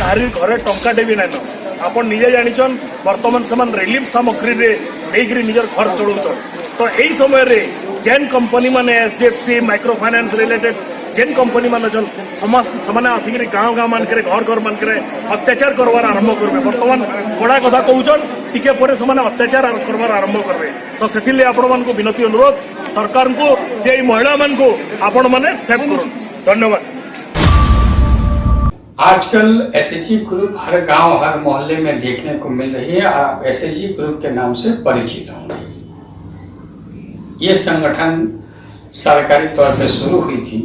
कहारी घरे टंकाटे भी नाइन आपन निजे जानिछन वर्तमान समान रिलीफ सामग्री रे लेकरी निजर घर चलाउछन तो यही समय रे जेन कंपनी माने एचडीएफसी माइक्रो फाइनेंस रिलेटेड जेन कंपनी माने जन समाज आसिक गाँव गाँव मानक घर मानक अत्याचार करवार आरंभ करेंगे बर्तमान कड़ा कथा कहून टिके पर अत्याचार करवार आरंभ करेंगे तो से आपण मान विनती अनुरोध सरकार को जे महिला मान को आपण मैंने सेव कर धन्यवाद। आजकल एसएचजी ग्रुप हर गांव हर मोहल्ले में देखने को मिल रही है और आप एसएचजी ग्रुप के नाम से परिचित होंगे। ये संगठन सरकारी तौर पर शुरू हुई थी।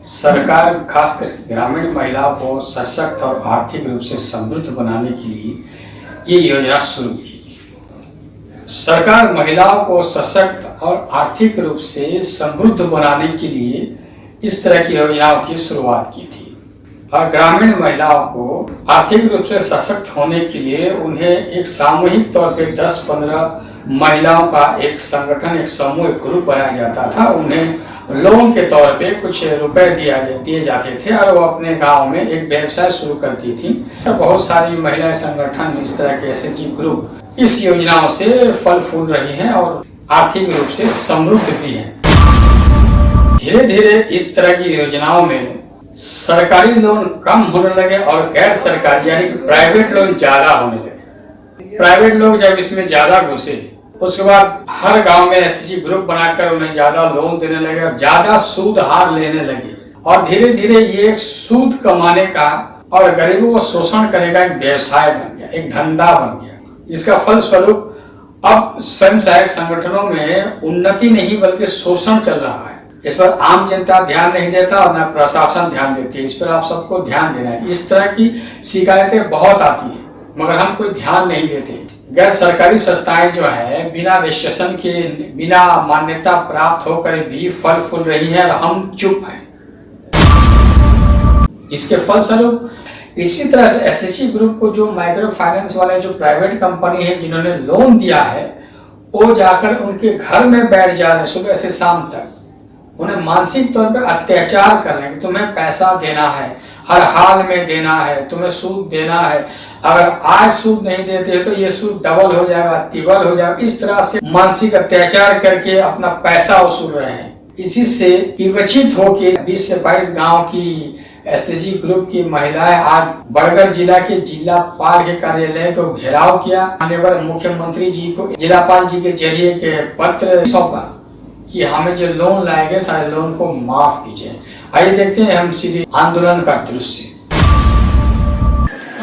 सरकार खासकर ग्रामीण महिलाओं को सशक्त और आर्थिक रूप से समृद्ध बनाने के लिए ये योजना शुरू की थी। सरकार महिलाओं को सशक्त और आर्थिक रूप से समृद्ध बनाने के लिए इस तरह की योजनाओं की शुरुआत की थी और ग्रामीण महिलाओं को आर्थिक रूप से सशक्त होने के लिए उन्हें एक सामूहिक तौर पे 10-15 महिलाओं का एक संगठन एक समूह ग्रुप बनाया जाता था। उन्हें लोन के तौर पे कुछ रुपए दिए जाते थे और वो अपने गांव में एक व्यवसाय शुरू करती थी। तो बहुत सारी महिला संगठन इस तरह के एसएचजी ग्रुप इस योजनाओं से फल फूल रही हैं और आर्थिक रूप से समृद्ध भी हैं। धीरे धीरे इस तरह की योजनाओं में सरकारी लोन कम होने लगे और गैर सरकारी यानी कि प्राइवेट लोन ज्यादा होने लगे। प्राइवेट लोग जब इसमें ज्यादा घुसे उसके बाद हर गांव में एसएचजी ग्रुप बनाकर उन्हें ज्यादा लोन देने लगे और ज्यादा सूद हार लेने लगे और धीरे धीरे ये एक सूद कमाने का और गरीबों को शोषण करेगा एक व्यवसाय बन गया, एक धंधा बन गया। जिसका फलस्वरूप अब स्वयं सहायक संगठनों में उन्नति नहीं बल्कि शोषण चल रहा है। इस पर आम जनता ध्यान नहीं देता और न प्रशासन ध्यान देती है। इस पर आप सबको ध्यान देना है। इस तरह की शिकायतें बहुत आती हैं मगर हम कोई ध्यान नहीं देते। गैर सरकारी संस्थाएं जो है बिना रजिस्ट्रेशन के बिना मान्यता प्राप्त होकर भी फल फूल रही है और हम चुप हैं। इसके फलस्वरूप इसी तरह से एसएचजी ग्रुप को जो माइक्रो फाइनेंस वाले जो प्राइवेट कंपनी है जिन्होंने लोन दिया है वो जाकर उनके घर में बैठ जा रहे हैं सुबह से शाम तक। उन्हें मानसिक तौर पर अत्याचार कर रहे हैं कि तुम्हें पैसा देना है, हर हाल में देना है, तुम्हें सूद देना है। अगर आज सूद नहीं देते तो ये सूद डबल हो जाएगा, तिबल हो जाएगा। इस तरह से मानसिक अत्याचार करके अपना पैसा वसूल रहे हैं। इसी से विवचित होकर 20 से 22 गांव की एसएचजी ग्रुप की महिलाएं आज बड़गढ़ जिला के जिलापाल के कार्यालय को घेराव किया। माननीय मुख्यमंत्री जी को जिलापाल जी के जरिए के पत्र सौंपा कि हमें जो लोन लाएंगे सारे लोन को माफ कीजिए। आइए देखते हैं हम सीधे आंदोलन का दृश्य।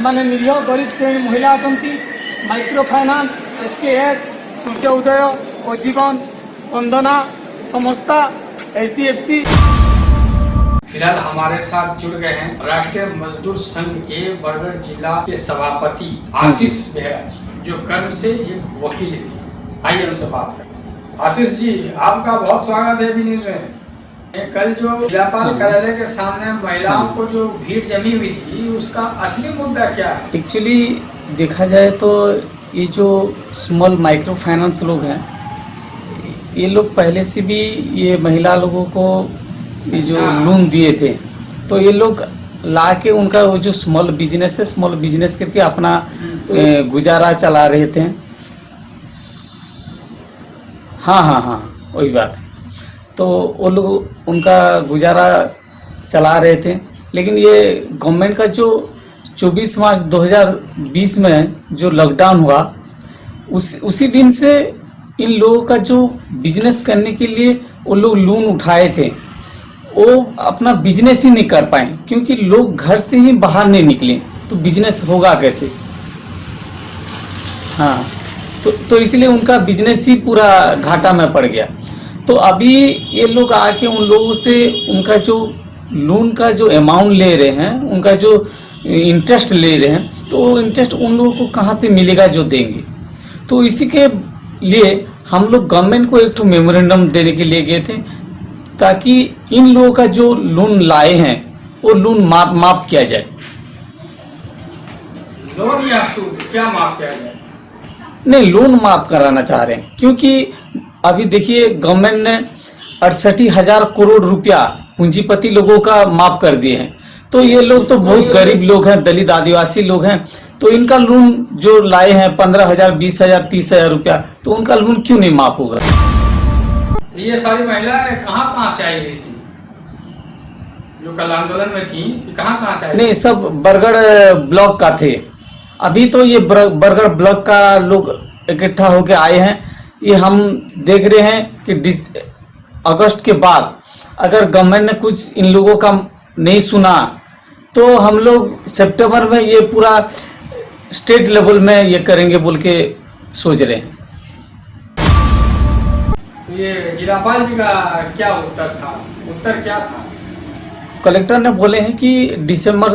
मैंने निरीह गरीब श्रेणी महिला माइक्रो फाइनान्स एसकेएस सूर्य उदय और जीवन वंदना संस्था एचडीएफसी। फिलहाल हमारे साथ जुड़ गए हैं राष्ट्रीय मजदूर संघ के बड़गढ़ जिला के सभापति आशीष बेहरा जी जो कर्म से एक वकील है। आइए उनसे बात करें। आशीष जी आपका बहुत स्वागत है भी न्यूज में। कल जो जिलापाल कार्यालय के सामने महिलाओं को जो भीड़ जमी हुई थी उसका असली मुद्दा क्या है? एक्चुअली देखा जाए तो ये जो स्मॉल माइक्रो फाइनेंस लोग हैं ये लोग पहले से भी ये महिला लोगों को ये जो लोन दिए थे तो ये लोग ला के उनका वो जो स्मॉल बिजनेस है स्मॉल बिजनेस करके अपना गुजारा चला रहे थे। हाँ वही बात है। तो वो लोग उनका गुजारा चला रहे थे लेकिन ये गवर्नमेंट का जो 24 मार्च 2020 में जो लॉकडाउन हुआ उसी दिन से इन लोगों का जो बिजनेस करने के लिए वो लोग लोन उठाए थे वो अपना बिजनेस ही नहीं कर पाए क्योंकि लोग घर से ही बाहर नहीं निकले तो बिजनेस होगा कैसे। हाँ तो इसलिए उनका बिजनेस ही पूरा घाटा में पड़ गया। तो अभी ये लोग आके उन लोगों से उनका जो लोन का जो अमाउंट ले रहे हैं उनका जो इंटरेस्ट ले रहे हैं तो वो इंटरेस्ट उन लोगों को कहाँ से मिलेगा जो देंगे। तो इसी के लिए हम लोग गवर्नमेंट को एक मेमोरेंडम देने के लिए गए थे ताकि इन लोगों का जो लोन लाए हैं वो लोन माफ किया जाए। लोन या सूद क्या माफ किया जाए? नहीं लोन माफ कराना चाह रहे हैं क्योंकि अभी देखिए गवर्नमेंट ने 68,000 करोड़ रुपया पूंजीपति लोगों का माफ कर दिए हैं तो ये लोग तो बहुत गरीब लोग हैं, दलित आदिवासी लोग हैं, तो इनका लोन जो लाए हैं 15,000, 20,000, 30,000 रुपया, तो उनका लोन क्यों नहीं माफ होगा? ये सारी महिलाएं कहाँ कहाँ से आई हुई थी जो कल आंदोलन में थी? कहाँ कहाँ से आई? नहीं, सब बरगढ़ ब्लॉक का थे। अभी तो ये बरगढ़ ब्लॉक का लोग इकट्ठा होके आए हैं। ये हम देख रहे हैं कि अगस्त के बाद अगर गवर्नमेंट ने कुछ इन लोगों का नहीं सुना तो हम लोग सितंबर में ये पूरा स्टेट लेवल में ये करेंगे बोल के सोच रहे हैं। तो ये जिलापाल जी का क्या उत्तर था? उत्तर क्या था? कलेक्टर ने बोले हैं कि दिसंबर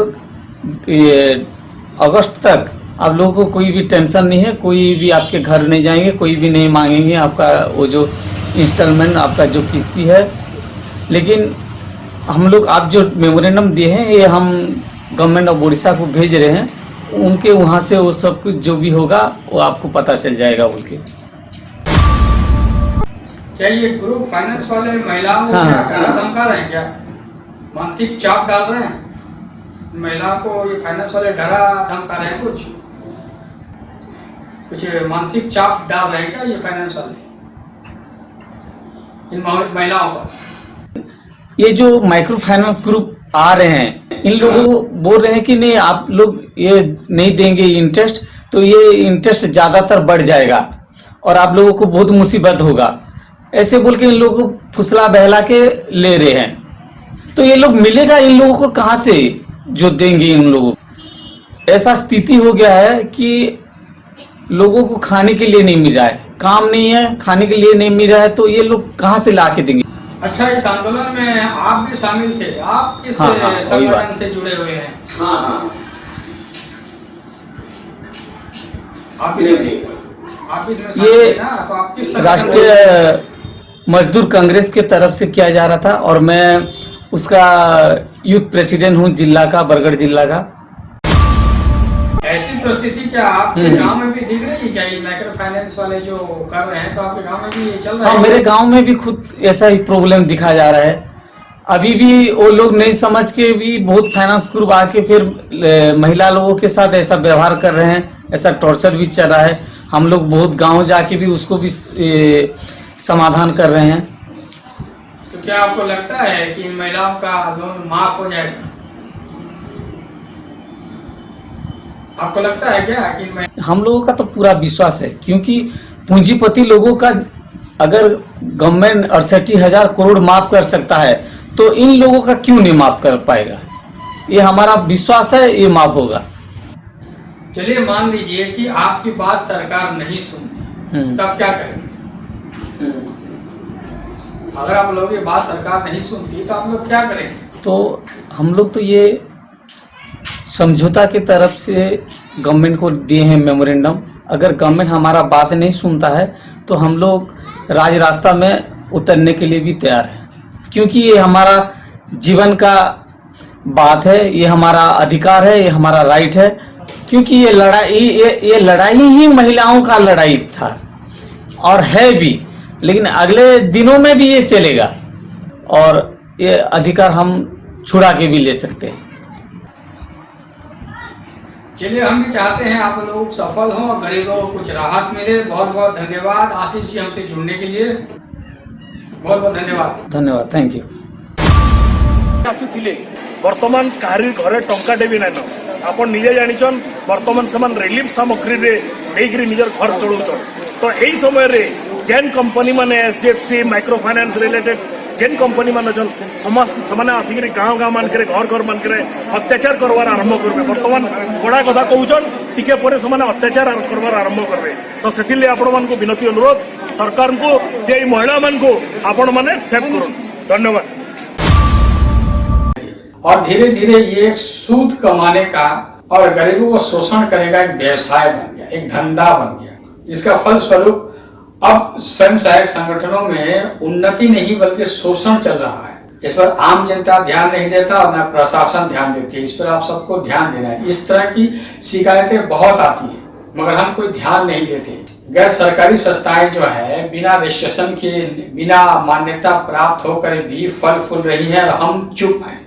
अगस्त तक आप लोगों को कोई भी टेंशन नहीं है, कोई भी आपके घर नहीं जाएंगे, कोई भी नहीं मांगेंगे आपका वो जो इंस्टॉलमेंट आपका जो किस्ती है। लेकिन हम लोग आप जो मेमोरेंडम दिए हैं ये हम गवर्नमेंट ऑफ उड़ीसा को भेज रहे हैं, उनके वहाँ से वो सब कुछ जो भी होगा वो आपको पता चल जाएगा बोल के। क्या ये ग्रुप फाइनेंस वाले महिलाओं को हाँ, क्या हाँ। डरा धमका रहे हैं? क्या मानसिक चाप डाल रहे हैं महिलाओं को? ये फाइनेंस वाले डरा धमका रहे हैं? कुछ मानसिक चाप डाल रहे हैं क्या ये फाइनेंस वाले इन महिलाओं पर? ये जो माइक्रो फाइनेंस ग्रुप आ रहे हैं इन लोगों को बोल रहे हैं कि नहीं आप लोग ये नहीं देंगे इंटरेस्ट तो ये इंटरेस्ट ज़्यादातर बढ़ जाएगा और आप लोगों को बहुत मुसीबत होगा, ऐसे बोल के इन लोगों को फुसला बहला के ले रहे हैं। तो ये लोग मिलेगा इन लोगों को कहाँ से जो देंगे इन लोगों को? ऐसा स्थिति हो गया है कि लोगों को खाने के लिए नहीं मिल रहा है, काम नहीं है, खाने के लिए नहीं मिल रहा है, तो ये लोग कहाँ से ला के देंगे? अच्छा, इस आंदोलन में आप भी शामिल थे, आप किस हाँ, वही संगठन बात। से जुड़े हुए हैं? आप इसमें शामिल ये थे ना, तो आप किस संगठन राष्ट्रीय मजदूर कांग्रेस के तरफ से किया जा रहा था और मैं उसका यूथ प्रेसिडेंट हूँ जिला का, बरगढ़ जिला का। ऐसी परिस्थिति क्या आपके गांव में भी दिख रही है क्या? ये माइक्रो फाइनेंस वाले जो कर रहे हैं तो आपके गांव में भी ये चल रहा हाँ, है? मेरे गांव में भी खुद ऐसा ही प्रॉब्लम दिखा जा रहा है। अभी भी वो लोग नहीं समझ के भी बहुत फाइनेंस ग्रुप आके फिर महिला लोगों के साथ ऐसा व्यवहार कर रहे हैं, ऐसा टॉर्चर भी चल रहा है। हम लोग बहुत गांव जाके भी उसको भी समाधान कर रहे हैं। तो क्या आपको लगता है कि इन महिलाओं का लोन माफ हो जाएगा? आपको लगता है क्या कि हम लोगों का तो पूरा विश्वास है, क्योंकि पूंजीपति लोगों का अगर गवर्नमेंट 68,000 करोड़ माफ कर सकता है तो इन लोगों का क्यों नहीं माफ कर पाएगा? ये हमारा विश्वास है, ये माफ होगा। चलिए मान लीजिए कि आपकी बात सरकार नहीं सुनती, तब क्या करेंगे? अगर आप लोगों की बात सरकार नहीं सुनती तो आप लोग क्या करेंगे? तो हम लोग तो ये समझौता की तरफ से गवर्नमेंट को दिए हैं मेमोरेंडम। अगर गवर्नमेंट हमारा बात नहीं सुनता है तो हम लोग राज रास्ता में उतरने के लिए भी तैयार हैं, क्योंकि ये हमारा जीवन का बात है, ये हमारा अधिकार है, ये हमारा राइट है। क्योंकि ये लड़ाई ही महिलाओं का लड़ाई था और है भी, लेकिन अगले दिनों में भी ये चलेगा और ये अधिकार हम छुड़ा के भी ले सकते हैं। चलिए, हम भी चाहते हैं आप लोग सफल हों और गरीबों को कुछ राहत मिले। बहुत बहुत धन्यवाद आशीष जी हमसे जुड़ने के लिए, बहुत बहुत धन्यवाद। धन्यवाद, थैंक यू। आसुथिले वर्तमान काहारी घरे टंकाटे भी नाइन आपण निजे जानिछन वर्तमान समान रिलीफ सामग्री रे लेकरी निजर घर चलाउछन। तो एही समय रे जेन कंपनी माने एचडीएफसी माइक्रो फाइनेंस रिलेटेड जेन कंपनी मान छन समस्त समाने आसिक गाँव गाँव मान करे घर घर मान करे अत्याचार करवार आरंभ करबे। वर्तमान बड़ा कथा कहउछन, टिके परे समाने अत्याचार करवार आरंभ करबे। तो सेथिले आपण मान को विनती अनुरोध सरकार को जे महिला मान को आपण माने सेव करन। धन्यवाद। और धीरे धीरे ये एक सूद कमाने का और गरीबों को शोषण करेगा एक व्यवसाय बन गया, एक धंधा बन गया, जिसका फलस्वरूप अब स्वयं सहायक संगठनों में उन्नति नहीं बल्कि शोषण चल रहा है। इस पर आम जनता ध्यान नहीं देता और न प्रशासन ध्यान देती है। इस पर आप सबको ध्यान देना है। इस तरह की शिकायतें बहुत आती है मगर हम कोई ध्यान नहीं देते। गैर सरकारी संस्थाएं जो है बिना रजिस्ट्रेशन के, बिना मान्यता प्राप्त होकर भी फल फूल रही है और हम चुप हैं।